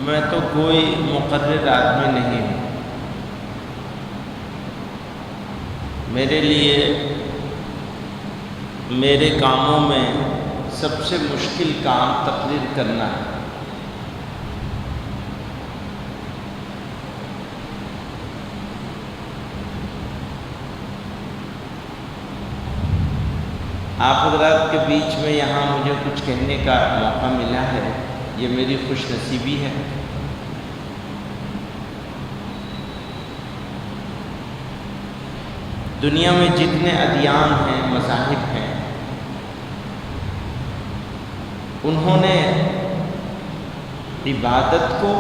میں تو کوئی مقرر آدمی نہیں ہوں۔ میرے لیے میرے کاموں میں سب سے مشکل کام تقریر کرنا ہے۔ آپ حضرات کے بیچ میں یہاں مجھے کچھ کہنے کا موقع ملا ہے، یہ میری خوش نصیبی ہے۔ دنیا میں جتنے ادیان ہیں، مذاہب ہیں، انہوں نے عبادت کو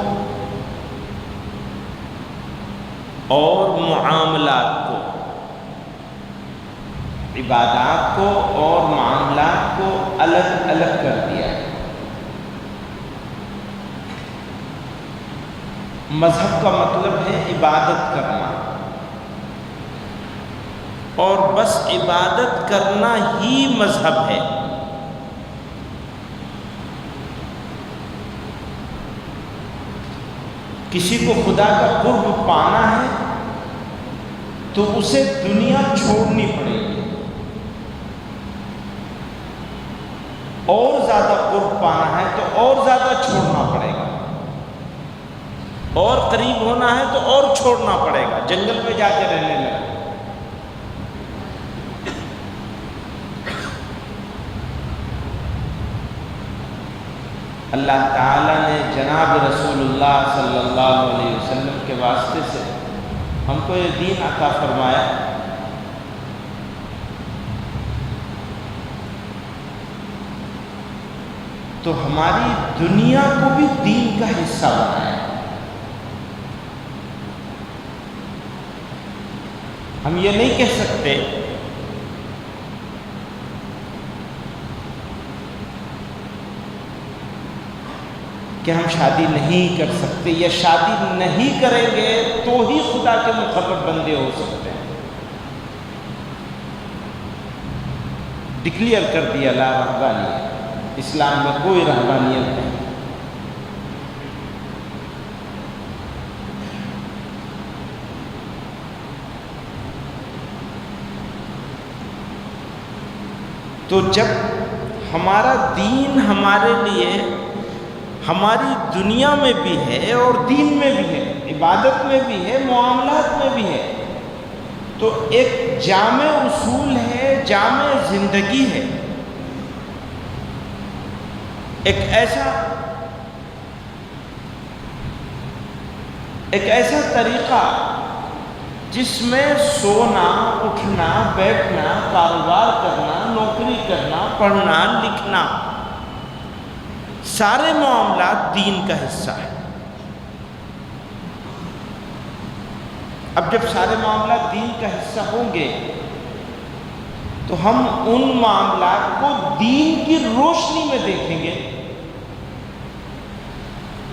اور معاملات کو، عبادات کو اور معاملات کو الگ الگ کر دیا ہے۔ مذہب کا مطلب ہے عبادت کرنا، اور بس عبادت کرنا ہی مذہب ہے۔ کسی کو خدا کا قرب پانا ہے تو اسے دنیا چھوڑنی پڑے گی، اور زیادہ قرب پانا ہے تو اور زیادہ چھوڑنا پڑے گا، اور قریب ہونا ہے تو اور چھوڑنا پڑے گا، جنگل میں جا کے رہنے لگا۔ اللہ تعالیٰ نے جناب رسول اللہ صلی اللہ علیہ وسلم کے واسطے سے ہم کو یہ دین عطا فرمایا، تو ہماری دنیا کو بھی دین کا حصہ بنایا۔ ہم یہ نہیں کہہ سکتے کہ ہم شادی نہیں کر سکتے، یا شادی نہیں کریں گے تو ہی خدا کے مقرب بندے ہو سکتے ہیں۔ ڈکلیئر کر دیا لا رہبانیت، اسلام میں کوئی رہبانیت نہیں۔ تو جب ہمارا دین ہمارے لیے ہماری دنیا میں بھی ہے اور دین میں بھی ہے، عبادت میں بھی ہے، معاملات میں بھی ہے، تو ایک جامع اصول ہے، جامع زندگی ہے، ایک ایسا طریقہ جس میں سونا، اٹھنا، بیٹھنا، کاروبار کرنا، نوکری کرنا، پڑھنا، لکھنا، سارے معاملات دین کا حصہ ہے۔ اب جب سارے معاملات دین کا حصہ ہوں گے تو ہم ان معاملات کو دین کی روشنی میں دیکھیں گے۔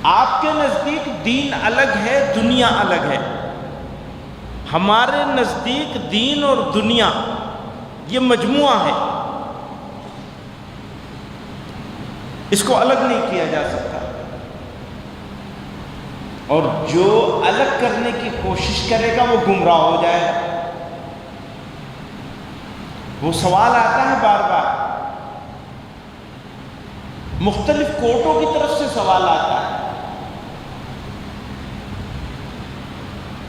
آپ کے نزدیک دین الگ ہے، دنیا الگ ہے، ہمارے نزدیک دین اور دنیا یہ مجموعہ ہے، اس کو الگ نہیں کیا جا سکتا، اور جو الگ کرنے کی کوشش کرے گا وہ گمراہ ہو جائے گا۔ وہ سوال آتا ہے بار بار، مختلف کورٹوں کی طرف سے سوال آتا ہے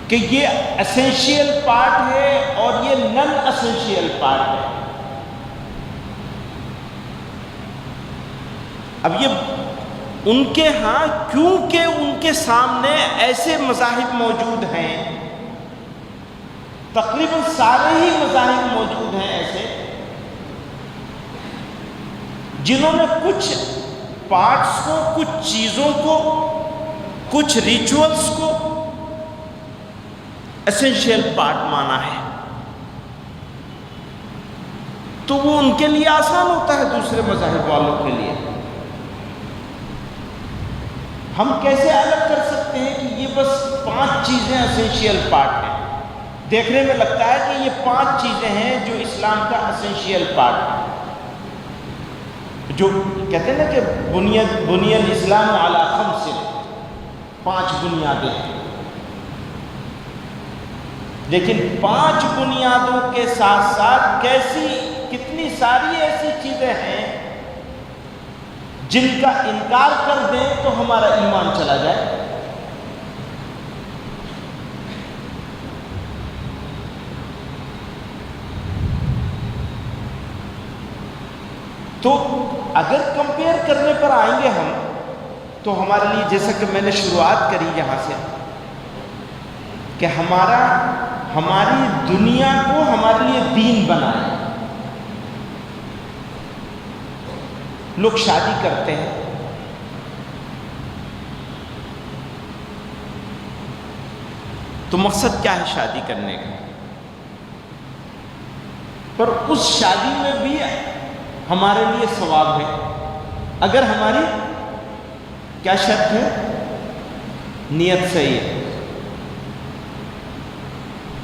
کہ یہ اسینشیل پارٹ ہے اور یہ نن اسینشیل پارٹ ہے۔ اب یہ ان کے ہاں، کیونکہ ان کے سامنے ایسے مذاہب موجود ہیں، تقریباً سارے ہی مذاہب موجود ہیں ایسے، جنہوں نے کچھ پارٹس کو، کچھ چیزوں کو، کچھ ریچولز کو ایسنشیل پارٹ مانا ہے، تو وہ ان کے لیے آسان ہوتا ہے دوسرے مذاہب والوں کے لیے۔ ہم کیسے الگ کر سکتے ہیں کہ یہ بس 5 چیزیں اسینشیل پارٹ ہیں؟ دیکھنے میں لگتا ہے کہ یہ 5 چیزیں ہیں جو اسلام کا اسینشیل پارٹ ہے، جو کہتے ہیں نا کہ بنی الاسلام علی 5، 5 بنیادیں ہیں، لیکن 5 بنیادوں کے ساتھ ساتھ کتنی ساری ایسی چیزیں ہیں جن کا انکار کر دیں تو ہمارا ایمان چلا جائے۔ تو اگر کمپیئر کرنے پر آئیں گے ہم تو ہمارے لیے، جیسا کہ میں نے شروعات کری یہاں سے، کہ ہماری دنیا کو ہمارے لیے دین بنائے۔ لوگ شادی کرتے ہیں، تو مقصد کیا ہے شادی کرنے کا؟ پر اس شادی میں بھی ہمارے لیے ثواب ہے اگر ہماری کیا شرط ہے؟ نیت صحیح ہے۔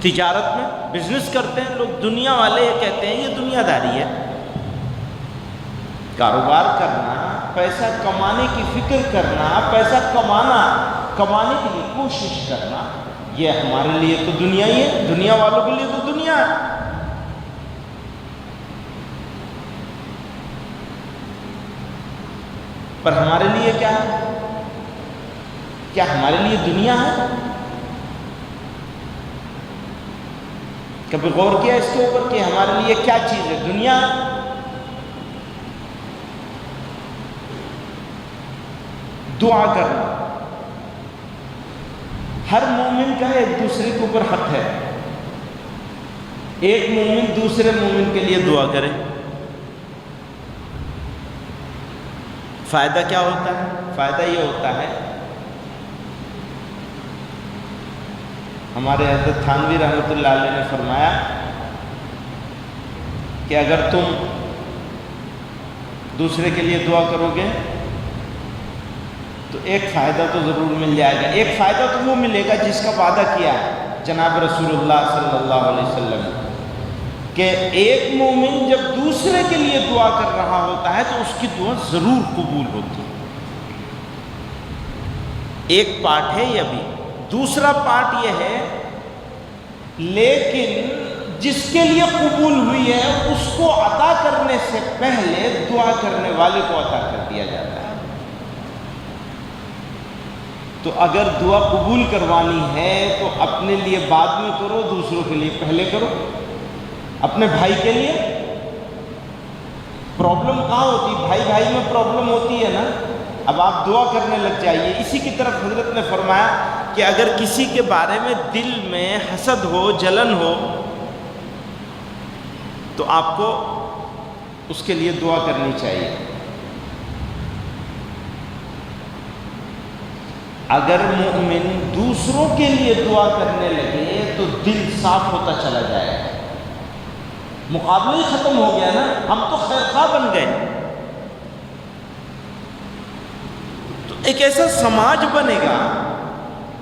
تجارت میں بزنس کرتے ہیں لوگ، دنیا والے یہ کہتے ہیں یہ دنیا داری ہے، کاروبار کرنا، پیسہ کمانے کی فکر کرنا، پیسہ کمانے کے لیے کوشش کرنا، یہ ہمارے لیے تو دنیا ہی ہے، دنیا والوں کے لیے تو دنیا ہے۔ پر ہمارے لیے کیا ہے؟ کیا ہمارے لیے دنیا ہے؟ کبھی غور کیا اس کے اوپر کہ ہمارے لیے کیا چیز ہے؟ دنیا۔ دعا کرنا ہر مومن کا ایک دوسرے کے اوپر حق ہے، ایک مومن دوسرے مومن کے لیے دعا کرے۔ فائدہ کیا ہوتا ہے؟ فائدہ یہ ہوتا ہے، ہمارے حضرت تھانوی رحمۃ اللہ علیہ نے فرمایا کہ اگر تم دوسرے کے لیے دعا کرو گے تو ایک فائدہ تو ضرور مل جائے گا۔ ایک فائدہ تو وہ ملے گا جس کا وعدہ کیا ہے جناب رسول اللہ صلی اللہ علیہ وسلم، کہ ایک مومن جب دوسرے کے لیے دعا کر رہا ہوتا ہے تو اس کی دعا ضرور قبول ہوتی ہے۔ ایک پارٹ ہے یہ بھی۔ دوسرا پارٹ یہ ہے، لیکن جس کے لیے قبول ہوئی ہے اس کو عطا کرنے سے پہلے دعا کرنے والے کو عطا کر دیا جاتا ہے۔ تو اگر دعا قبول کروانی ہے تو اپنے لیے بعد میں کرو، دوسروں کے لیے پہلے کرو۔ اپنے بھائی کے لیے پرابلم کہاں ہوتی؟ بھائی بھائی میں پرابلم ہوتی ہے نا، اب آپ دعا کرنے لگ جائیے۔ اسی کی طرف حضرت نے فرمایا کہ اگر کسی کے بارے میں دل میں حسد ہو، جلن ہو، تو آپ کو اس کے لیے دعا کرنی چاہیے۔ اگر مومن دوسروں کے لیے دعا کرنے لگے تو دل صاف ہوتا چلا جائے گا، مقابلہ ہی ختم ہو گیا نا، ہم تو خیر خواہ بن گئے۔ تو ایک ایسا سماج بنے گا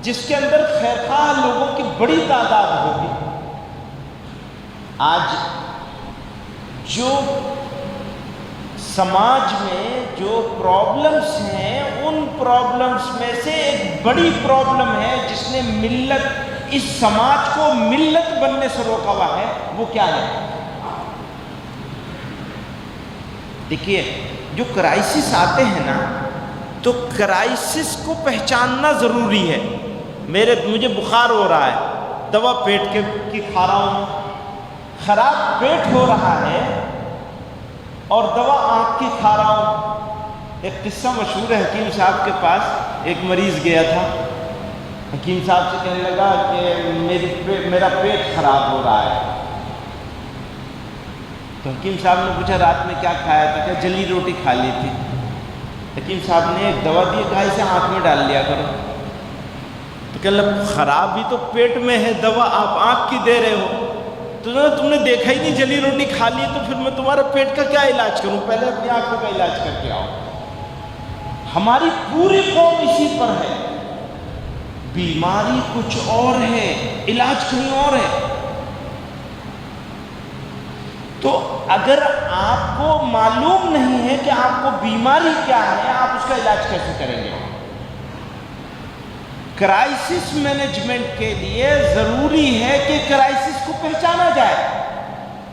جس کے اندر خیر خواہ لوگوں کی بڑی تعداد ہوگی۔ آج جو سماج میں جو پرابلمس ہیں، ان پرابلمس میں سے ایک بڑی پرابلم ہے جس نے اس سماج کو ملت بننے سے روکا ہوا ہے، وہ کیا ہے؟ دیکھیے، جو کرائسس آتے ہیں نا، تو کرائسس کو پہچاننا ضروری ہے۔ مجھے بخار ہو رہا ہے، دوا پیٹ کی کھا رہا ہوں، خراب پیٹ ہو رہا ہے اور دوا آنکھ کی کھا رہا ہوں۔ ایک قصہ مشہور ہے، حکیم صاحب کے پاس ایک مریض گیا تھا، حکیم صاحب سے کہنے لگا کہ میرا پیٹ خراب ہو رہا ہے۔ تو حکیم صاحب نے پوچھا رات میں کیا کھایا تھا؟ کہ جلی روٹی کھا لی تھی۔ حکیم صاحب نے ایک دوا دی، کہا اسے آنکھ میں ڈال لیا کرو۔ تو کہنے لگا خراب بھی تو پیٹ میں ہے، دوا آپ آنکھ کی دے رہے ہو، تو تم نے دیکھا ہی نہیں، جلی روٹی کھا لی، تو پھر میں تمہارے پیٹ کا کیا علاج کروں؟ پہلے اپنی آنکھوں کا علاج کر کے آؤ۔ ہماری پوری قوم اسی پر ہے، بیماری کچھ اور ہے، علاج کہیں اور ہے۔ تو اگر آپ کو معلوم نہیں ہے کہ آپ کو بیماری کیا ہے، آپ اس کا علاج کیسے کریں گے؟ کرائسس مینجمنٹ کے لیے ضروری ہے کہ کرائسس کو پہچانا جائے.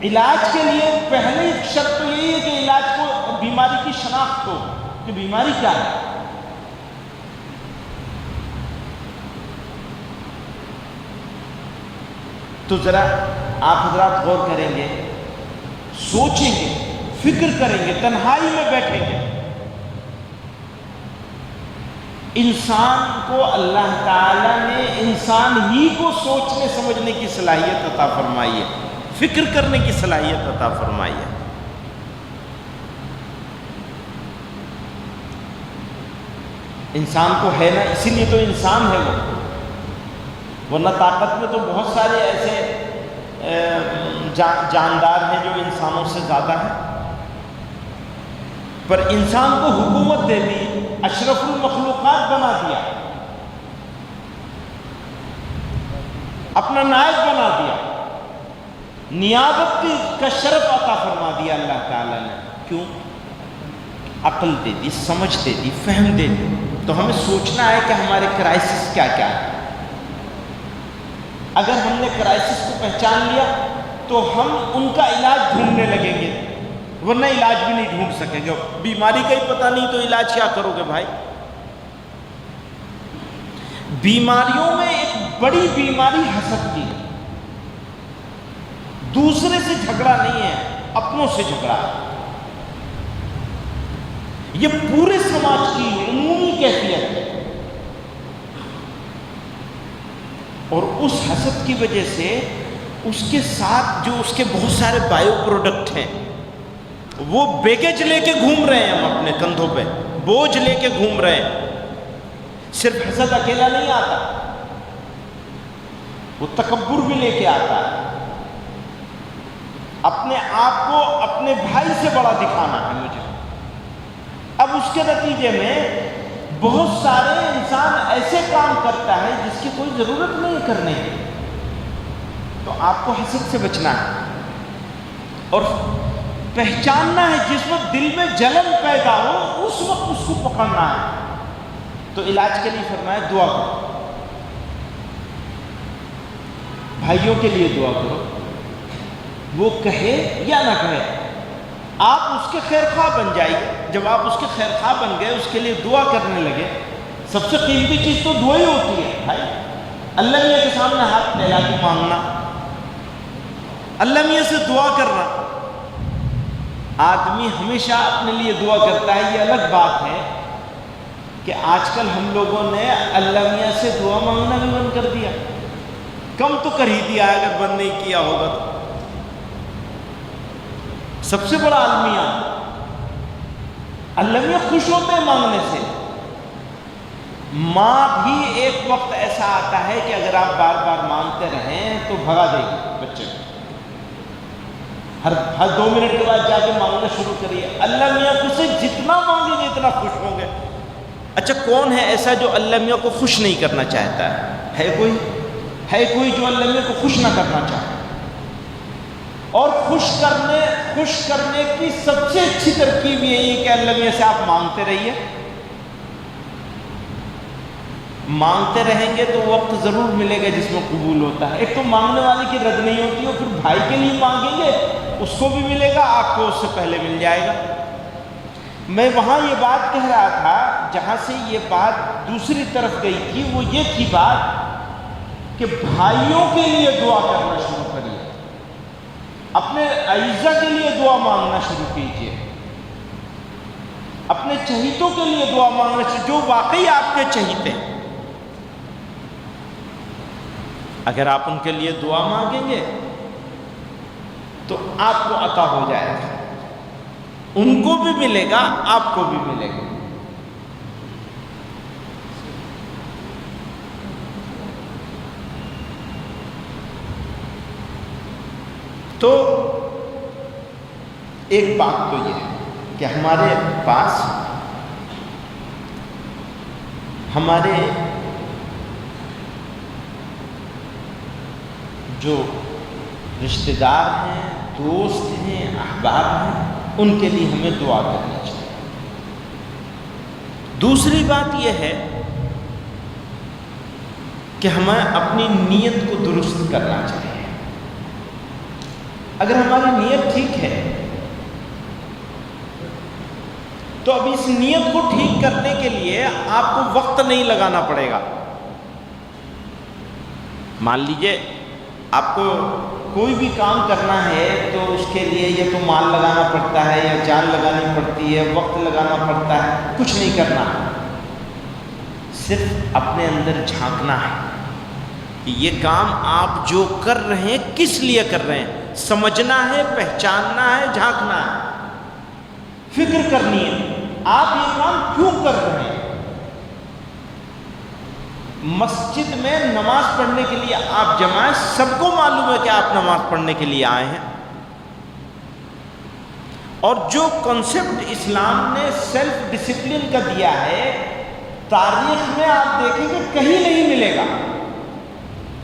علاج کے لیے پہلی شرط تو یہی ہے کہ علاج کو بیماری کی شناخت ہو کہ بیماری کیا ہے. تو ذرا آپ حضرات غور کریں گے، سوچیں گے، فکر کریں گے، تنہائی میں بیٹھیں گے. انسان کو اللہ تعالیٰ نے انسان ہی کو سوچنے سمجھنے کی صلاحیت عطا فرمائی ہے، فکر کرنے کی صلاحیت عطا فرمائی ہے. انسان کو ہے نا، اسی لیے تو انسان ہے وہ، ورنہ طاقت میں تو بہت سارے ایسے جاندار ہیں جو انسانوں سے زیادہ ہیں. پر انسان کو حکومت دے دی، اشرف المخلوقات بنا دیا، اپنا نائب بنا دیا، نیابت کا شرف عطا فرما دیا اللہ تعالیٰ نے. کیوں؟ عقل دے دی، سمجھ دے دی، فہم دے دی. تو ہمیں سوچنا ہے کہ ہمارے کرائسس کیا کیا ہے. اگر ہم نے کرائسس کو پہچان لیا تو ہم ان کا علاج ڈھونڈنے لگیں گے، ورنہ علاج بھی نہیں ڈھونڈ سکیں گے. بیماری کا ہی پتہ نہیں تو علاج کیا کرو گے بھائی؟ بیماریوں میں ایک بڑی بیماری حسد کی ہے. دوسرے سے جھگڑا نہیں ہے، اپنوں سے جھگڑا ہے. یہ پورے سماج کی عمومی کیفیت ہے. اور اس حسد کی وجہ سے اس کے ساتھ جو اس کے بہت سارے بائیو پروڈکٹ ہیں وہ بیگیج لے کے گھوم رہے ہیں، ہم اپنے کندھوں پہ بوجھ لے کے گھوم رہے ہیں. صرف حسد اکیلا نہیں آتا، وہ تکبر بھی لے کے آتا ہے. اپنے آپ کو اپنے بھائی سے بڑا دکھانا ہے مجھے. اب اس کے نتیجے میں بہت سارے انسان ایسے کام کرتا ہے جس کی کوئی ضرورت نہیں کرنے کی. تو آپ کو حسد سے بچنا ہے اور پہچاننا ہے. جس وقت دل میں جلن پیدا ہو اس وقت اس کو پکڑنا ہے. تو علاج کے لیے فرمایا دعا کرو، بھائیوں کے لیے دعا کرو، وہ کہے یا نہ کہے آپ اس کے خیر خواہ بن جائیے. جب آپ اس کے خیر خواہ بن گئے، اس کے لیے دعا کرنے لگے. سب سے قیمتی چیز تو دعا ہی ہوتی ہے بھائی. اللہ میاں کے سامنے ہاتھ پھیلا کے مانگنا، اللہ میاں سے دعا کرنا. آدمی ہمیشہ اپنے لیے دعا کرتا ہے. یہ الگ بات ہے کہ آج کل ہم لوگوں نے اللہ میاں سے دعا مانگنا بھی بند کر دیا. کم تو کر ہی دیا ہے اگر بند نہیں کیا ہوگا تو. سب سے بڑا المیہ اللہ میاں خوش ہوتے ہیں مانگنے سے. ماں بھی ایک وقت ایسا آتا ہے کہ اگر آپ بار بار مانگتے رہیں تو بھگا دے گی بچے کو. ہر 2 منٹ کے بعد جا کے مانگنا شروع کریے. اللہ میاں کو سے جتنا مانگیں گے اتنا خوش ہوں گے. اچھا کون ہے ایسا جو اللہ میاں کو خوش نہیں کرنا چاہتا ہے؟ کوئی جو اللہ میاں کو خوش نہ کرنا چاہتا؟ اور خوش کرنے کی سب سے اچھی ترکیب یہی ہے کہ اللہ میاں سے آپ مانگتے رہیے. مانگتے رہیں گے تو وقت ضرور ملے گا جس میں قبول ہوتا ہے. ایک تو مانگنے والے کی رد نہیں ہوتی، اور پھر بھائی کے لیے مانگیں گے اس کو بھی ملے گا، آپ کو اس سے پہلے مل جائے گا. میں وہاں یہ بات کہہ رہا تھا جہاں سے یہ بات دوسری طرف گئی تھی، وہ یہ تھی بات کہ بھائیوں کے لیے دعا کرنا شروع کریے. اپنے اعزہ کے لیے دعا مانگنا شروع کیجیے. اپنے چہیتوں کے لیے دعا مانگنا شروع، جو واقعی آپ کے چہیتے ہیں. اگر آپ ان کے لیے دعا مانگیں گے تو آپ کو عطا ہو جائے گا. ان کو بھی ملے گا، آپ کو بھی ملے گا. تو ایک بات تو یہ ہے کہ ہمارے پاس ہمارے جو رشتہ دار ہیں، دوست ہیں، احباب ہیں، ان کے لیے ہمیں دعا کرنی چاہیے. دوسری بات یہ ہے کہ ہمیں اپنی نیت کو درست کرنا چاہیے. اگر ہماری نیت ٹھیک ہے تو اب اس نیت کو ٹھیک کرنے کے لیے آپ کو وقت نہیں لگانا پڑے گا. مان لیجئے آپ کو کوئی بھی کام کرنا ہے تو اس کے لیے یا تو مال لگانا پڑتا ہے یا جان لگانی پڑتی ہے، وقت لگانا پڑتا ہے. کچھ نہیں کرنا، صرف اپنے اندر جھانکنا ہے کہ یہ کام آپ جو کر رہے ہیں کس لیے کر رہے ہیں، سمجھنا ہے، پہچاننا ہے، جھانکنا ہے، فکر کرنی ہے آپ یہ کام کیوں کر رہے ہیں. مسجد میں نماز پڑھنے کے لیے آپ جمع ہیں، سب کو معلوم ہے کہ آپ نماز پڑھنے کے لیے آئے ہیں. اور جو کنسپٹ اسلام نے سیلف ڈسپلن کا دیا ہے، تاریخ میں آپ دیکھیں کہ کہیں نہیں ملے گا.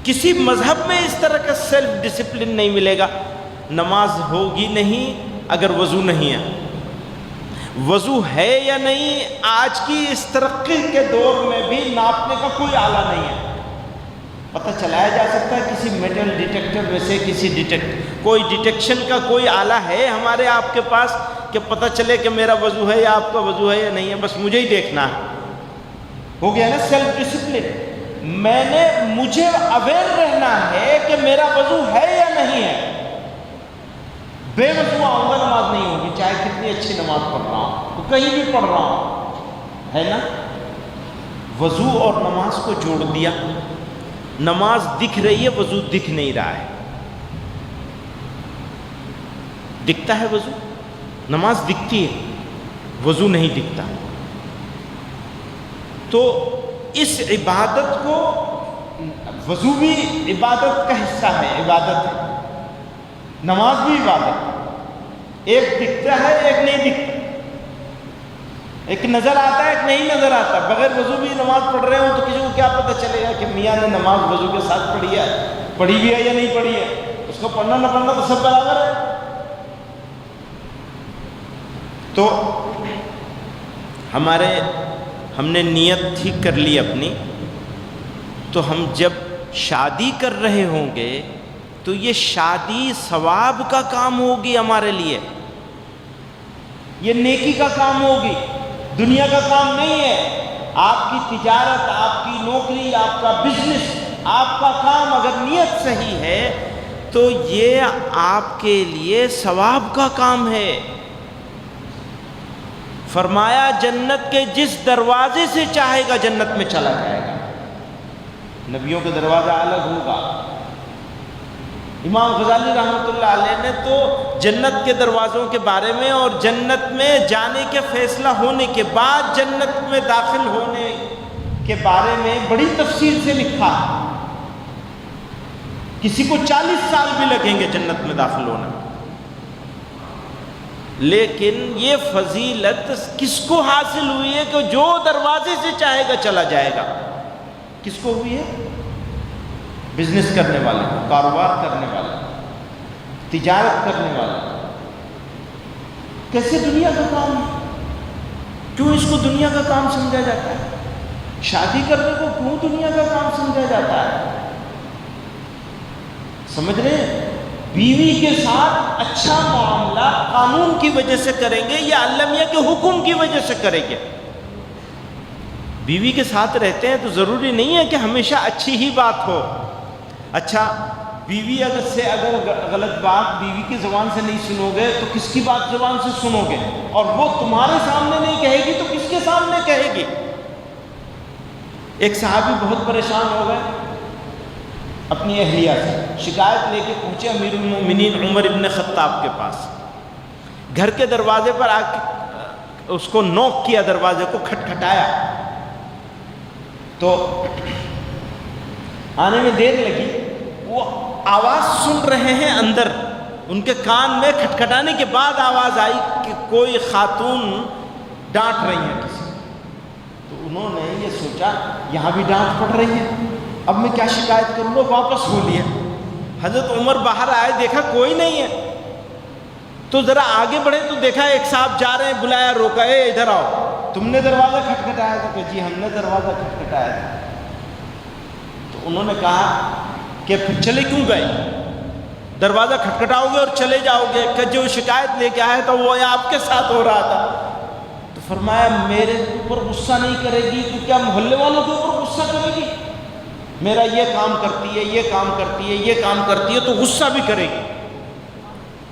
کسی مذہب میں اس طرح کا سیلف ڈسپلن نہیں ملے گا. نماز ہوگی نہیں اگر وضو نہیں ہے. وضو ہے یا نہیں، آج کی اس ترقی کے دور میں بھی ناپنے کا کوئی آلہ نہیں ہے. پتہ چلایا جا سکتا ہے کسی میٹل ڈیٹیکٹر میں سے کوئی ڈیٹیکشن کا کوئی آلہ ہے ہمارے آپ کے پاس کہ پتہ چلے کہ میرا وضو ہے یا آپ کا وضو ہے یا نہیں ہے. بس مجھے ہی دیکھنا ہے. ہو گیا نا سیلف ڈسپلن. مجھے اویئر رہنا ہے کہ میرا وضو ہے یا نہیں ہے. بے وضو آؤں گا نماز نہیں ہوگی، چاہے کتنی اچھی نماز پڑھ رہا ہوں، تو کہیں بھی پڑھ رہا ہوں، ہے نا. وضو اور نماز کو جوڑ دیا. نماز دکھ رہی ہے، وضو دکھ نہیں رہا ہے. دکھتا ہے وضو، نماز دکھتی ہے، وضو نہیں دکھتا. تو اس عبادت کو، وضو بھی عبادت کا حصہ ہے، عبادت ہے. نماز بھی عبادت ہے. ایک دکھتا ہے ایک نہیں دکھتا، ایک نظر آتا ہے ایک نہیں نظر آتا. بغیر وضو بھی نماز پڑھ رہے ہوں تو کسی کو کیا پتہ چلے گا کہ میاں نے نماز وضو کے ساتھ پڑھی ہے، پڑھی بھی ہے یا نہیں پڑھی ہے. اس کو پڑھنا نہ پڑھنا تو سب برابر ہے. تو ہم نے نیت ٹھیک کر لی اپنی، تو ہم جب شادی کر رہے ہوں گے تو یہ شادی ثواب کا کام ہوگی ہمارے لیے، یہ نیکی کا کام ہوگی، دنیا کا کام نہیں ہے. آپ کی تجارت، آپ کی نوکری، آپ کا بزنس، آپ کا کام اگر نیت صحیح ہے تو یہ آپ کے لیے ثواب کا کام ہے. فرمایا جنت کے جس دروازے سے چاہے گا جنت میں چلا جائے گا. نبیوں کا دروازہ الگ ہوگا. امام غزالی رحمۃ اللہ علیہ نے تو جنت کے دروازوں کے بارے میں اور جنت میں جانے کے فیصلہ ہونے کے بعد جنت میں داخل ہونے کے بارے میں بڑی تفصیل سے لکھا. کسی کو 40 سال بھی لگیں گے جنت میں داخل ہونا، لیکن یہ فضیلت کس کو حاصل ہوئی ہے کہ جو دروازے سے چاہے گا چلا جائے گا. کس کو ہوئی ہے؟ بزنس کرنے والے کو، کاروبار کرنے والے، تجارت کرنے والے. کیسے دنیا کا کام ہے؟ کیوں اس کو دنیا کا کام سمجھا جاتا ہے؟ شادی کرنے کو کیوں دنیا کا کام سمجھا جاتا ہے؟ سمجھ رہے ہیں؟ بیوی کے ساتھ اچھا معاملہ قانون کی وجہ سے کریں گے یا اللہ میاں کے حکم کی وجہ سے کریں گے؟ بیوی کے ساتھ رہتے ہیں تو ضروری نہیں ہے کہ ہمیشہ اچھی ہی بات ہو. اچھا، بیوی اگر غلط بات بیوی کی زبان سے نہیں سنو گے تو کس کی بات زبان سے سنو گے؟ اور وہ تمہارے سامنے نہیں کہے گی تو کس کے سامنے کہے گی؟ ایک صحابی بہت پریشان ہو گئے اپنی اہلیہ سے، شکایت لے کے پہنچے امیر المومنین عمر ابن خطاب کے پاس. گھر کے دروازے پر آ کے اس کو نوک کیا، دروازے کو کھٹکھٹایا تو آنے میں دیر لگی. وہ آواز سن رہے ہیں اندر، ان کے کان میں کھٹکھٹانے کے بعد آواز آئی کہ کوئی خاتون ڈانٹ رہی ہے کسی. تو انہوں نے یہ سوچا یہاں بھی ڈانٹ پڑ رہی ہے، اب میں کیا شکایت کروں گا، واپس ہو لیا. حضرت عمر باہر آئے، دیکھا کوئی نہیں ہے تو ذرا آگے بڑھے تو دیکھا ایک صاحب جا رہے ہیں، بلایا، روکا، اے ادھر آؤ، تم نے دروازہ کھٹکھٹایا تھا؟ کہ جی ہم نے دروازہ کھٹکھٹایا تھا. تو انہوں نے کہا کہ پھر چلے کیوں گئے؟ دروازہ کھٹکھٹاؤ گے اور چلے جاؤ گے کہ جو شکایت لے کے آیا تھا وہ آپ کے ساتھ ہو رہا تھا. تو فرمایا میرے اوپر غصہ نہیں کرے گی تو کیا محلے والوں کے اوپر غصہ کرے گی؟ میرا یہ کام کرتی ہے، یہ کام کرتی ہے، یہ کام کرتی ہے تو غصہ بھی کرے گی.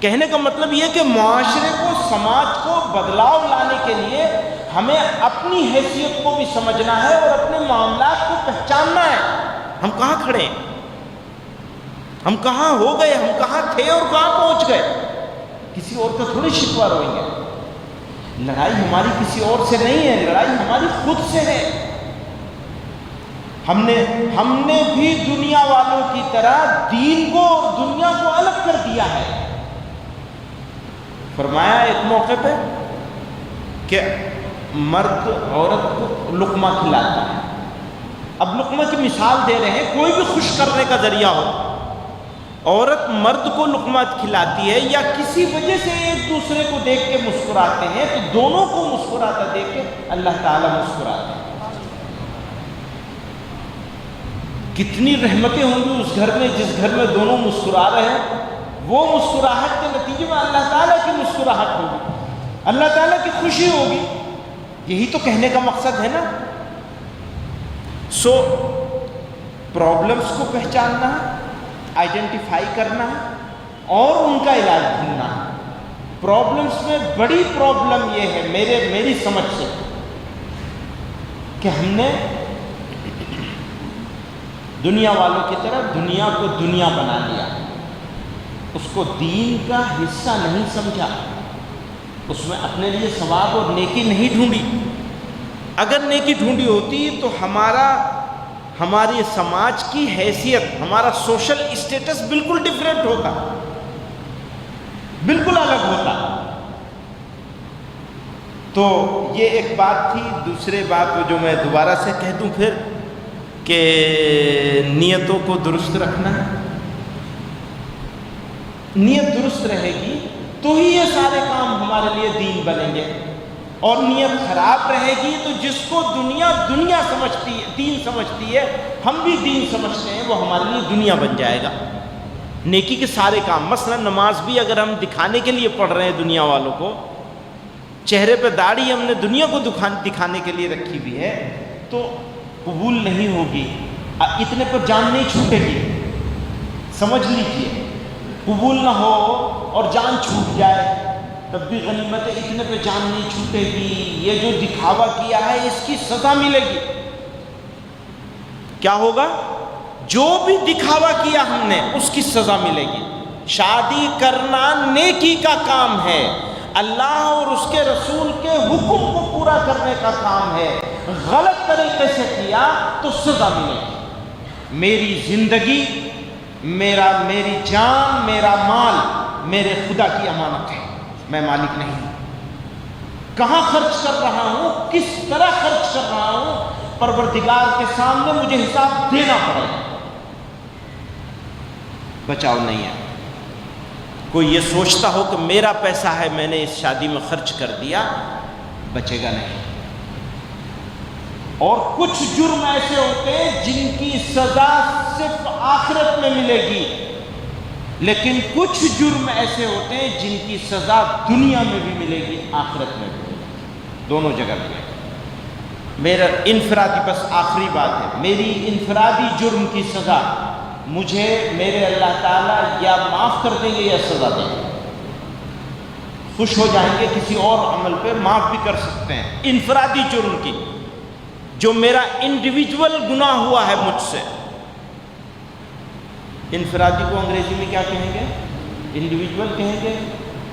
کہنے کا مطلب یہ کہ معاشرے کو، سماج کو بدلاؤ لانے کے لیے ہمیں اپنی حیثیت کو بھی سمجھنا ہے اور اپنے معاملات کو پہچاننا ہے. ہم کہاں کھڑے ہیں، ہم کہاں ہو گئے، ہم کہاں تھے اور کہاں پہنچ گئے. کسی اور کا تھوڑی شکوہ روئیں گے. لڑائی ہماری کسی اور سے نہیں ہے، لڑائی ہماری خود سے ہے. ہم نے بھی دنیا والوں کی طرح دین کو اور دنیا کو الگ کر دیا ہے. فرمایا ایک موقع پہ کہ مرد عورت کو لقمہ کھلاتا ہے. اب لقمہ کی مثال دے رہے ہیں، کوئی بھی خوش کرنے کا ذریعہ ہو. عورت مرد کو لقمہ کھلاتی ہے یا کسی وجہ سے ایک دوسرے کو دیکھ کے مسکراتے ہیں تو دونوں کو مسکراتا دیکھ کے اللہ تعالیٰ مسکراتے ہیں. کتنی رحمتیں ہوں گی اس گھر میں جس گھر میں دونوں مسکرا رہے ہیں. وہ مسکراہٹ کے نتیجے میں اللہ تعالیٰ کی مسکراہٹ ہوگی، اللہ تعالیٰ کی خوشی ہوگی. یہی تو کہنے کا مقصد ہے نا. سو پرابلمس کو پہچاننا ہے، آئیڈینٹیفائی کرنا ہے اور ان کا علاج ڈھونڈنا ہے. پرابلمس میں بڑی پرابلم یہ ہے میری سمجھ سے کہ ہم نے دنیا والوں کی طرح دنیا کو دنیا بنا لیا، اس کو دین کا حصہ نہیں سمجھا، اس میں اپنے لیے ثواب اور نیکی نہیں ڈھونڈی. اگر نیکی ڈھونڈی ہوتی تو ہماری سماج کی حیثیت، ہمارا سوشل اسٹیٹس بالکل ڈیفرنٹ ہوتا، بالکل الگ ہوتا. تو یہ ایک بات تھی. دوسرے بات جو میں دوبارہ سے کہہ دوں پھر کہ نیتوں کو درست رکھنا ہے. نیت درست رہے گی تو ہی یہ سارے کام ہمارے لیے دین بنیں گے. اور نیت خراب رہے گی تو جس کو دنیا سمجھتی ہے، دین سمجھتی ہے، ہم بھی دین سمجھتے ہیں، وہ ہمارے لیے دنیا بن جائے گا. نیکی کے سارے کام، مثلا نماز بھی اگر ہم دکھانے کے لیے پڑھ رہے ہیں دنیا والوں کو، چہرے پہ داڑھی ہم نے دنیا کو دکھانے کے لیے رکھی ہوئی ہے تو قبول نہیں ہوگی. اتنے پر جان نہیں چھوٹے گی، سمجھ لیجئے. قبول نہ ہو اور جان چھوٹ جائے تب بھی غنیمت ہے. اتنے پہ جان نہیں چھوٹے گی. یہ جو دکھاوا کیا ہے اس کی سزا ملے گی. کیا ہوگا؟ جو بھی دکھاوا کیا ہم نے اس کی سزا ملے گی. شادی کرنا نیکی کا کام ہے، اللہ اور اس کے رسول کے حکم کو پورا کرنے کا کام ہے. غلط طریقے سے کیا تو سزا ملے گی. میری زندگی، میری جان، میرا مال میرے خدا کی امانت ہے، میں مالک نہیں ہوں. کہاں خرچ کر رہا ہوں، کس طرح خرچ کر رہا ہوں، پروردگار کے سامنے مجھے حساب دینا پڑے گا. بچاؤ نہیں ہے. کوئی یہ سوچتا ہو کہ میرا پیسہ ہے میں نے اس شادی میں خرچ کر دیا، بچے گا نہیں. اور کچھ جرم ایسے ہوتے ہیں جن کی سزا صرف آخرت میں ملے گی، لیکن کچھ جرم ایسے ہوتے ہیں جن کی سزا دنیا میں بھی ملے گی، آخرت میں بھی، دونوں جگہ ملے گی. میرا انفرادی، بس آخری بات ہے، میری انفرادی جرم کی سزا مجھے میرے اللہ تعالیٰ یا معاف کر دیں گے یا سزا دیں گے. خوش ہو جائیں گے کسی اور عمل پہ، معاف بھی کر سکتے ہیں. انفرادی جرم کی، جو میرا انڈیویجول گناہ ہوا ہے مجھ سے. انفرادی کو انگریزی میں کیا کہیں گے؟ انڈیویجول کہیں گے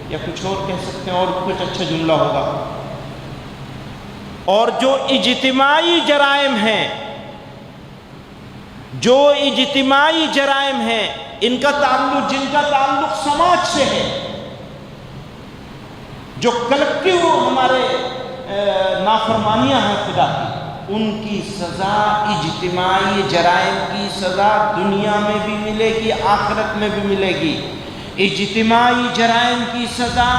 یا کچھ اور کہہ سکتے ہیں، اور کچھ اچھا جملہ ہوگا. اور جو اجتماعی جرائم ہیں، جو اجتماعی جرائم ہیں، جن کا تعلق سماج سے ہے، جو کلیکٹیو ہمارے نافرمانیاں ہیں خدا کی، ان کی سزا، اجتماعی جرائم کی سزا دنیا میں بھی ملے گی، آخرت میں بھی ملے گی. اجتماعی جرائم کی سزا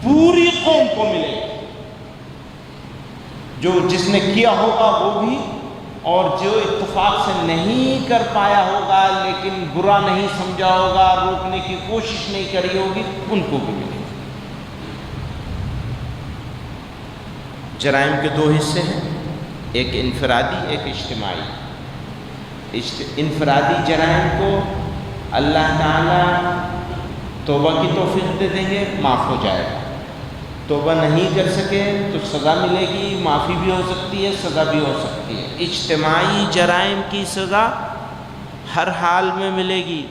پوری قوم کو ملے گی. جو جس نے کیا ہوگا وہ بھی اور جو اتفاق سے نہیں کر پایا ہوگا لیکن برا نہیں سمجھا ہوگا، روکنے کی کوشش نہیں کری ہوگی، ان کو بھی ملے گی۔ جرائم کے دو حصے ہیں، ایک انفرادی، ایک اجتماعی۔ انفرادی جرائم کو اللہ تعالیٰ توبہ کی توفیق دے دیں گے، معاف ہو جائے گا۔ توبہ نہیں کر سکے تو سزا ملے گی، معافی بھی ہو سکتی ہے، سزا بھی ہو سکتی ہے۔ اجتماعی جرائم کی سزا ہر حال میں ملے گی۔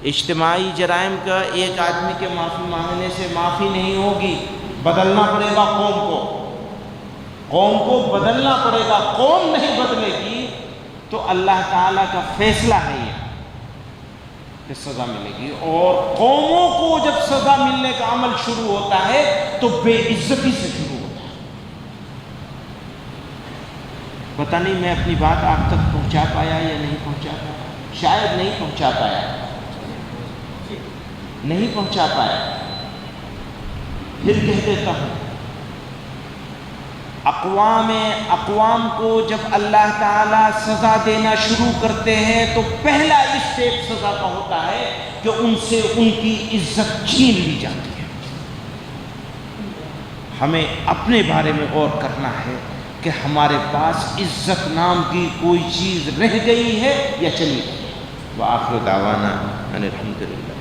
اجتماعی جرائم کا ایک آدمی کے معافی مانگنے سے معافی نہیں ہوگی، بدلنا پڑے گا قوم کو بدلنا پڑے گا۔ قوم نہیں بدلے گی تو اللہ تعالیٰ کا فیصلہ ہے یہ کہ سزا ملے گی، اور قوموں کو جب سزا ملنے کا عمل شروع ہوتا ہے تو بے عزتی سے شروع ہوتا ہے۔ پتہ نہیں میں اپنی بات آپ تک پہنچا پایا یا نہیں پہنچا پایا، شاید نہیں پہنچا پایا، پھر کہہ دیتا ہوں، اقوام کو جب اللہ تعالیٰ سزا دینا شروع کرتے ہیں تو پہلا اسٹیپ سزا کا ہوتا ہے کہ ان سے ان کی عزت چھین لی جاتی ہے۔ ہمیں اپنے بارے میں غور کرنا ہے کہ ہمارے پاس عزت نام کی کوئی چیز رہ گئی ہے یا چلی گئی ہے۔ وآخر دعوانا ان الحمدللہ۔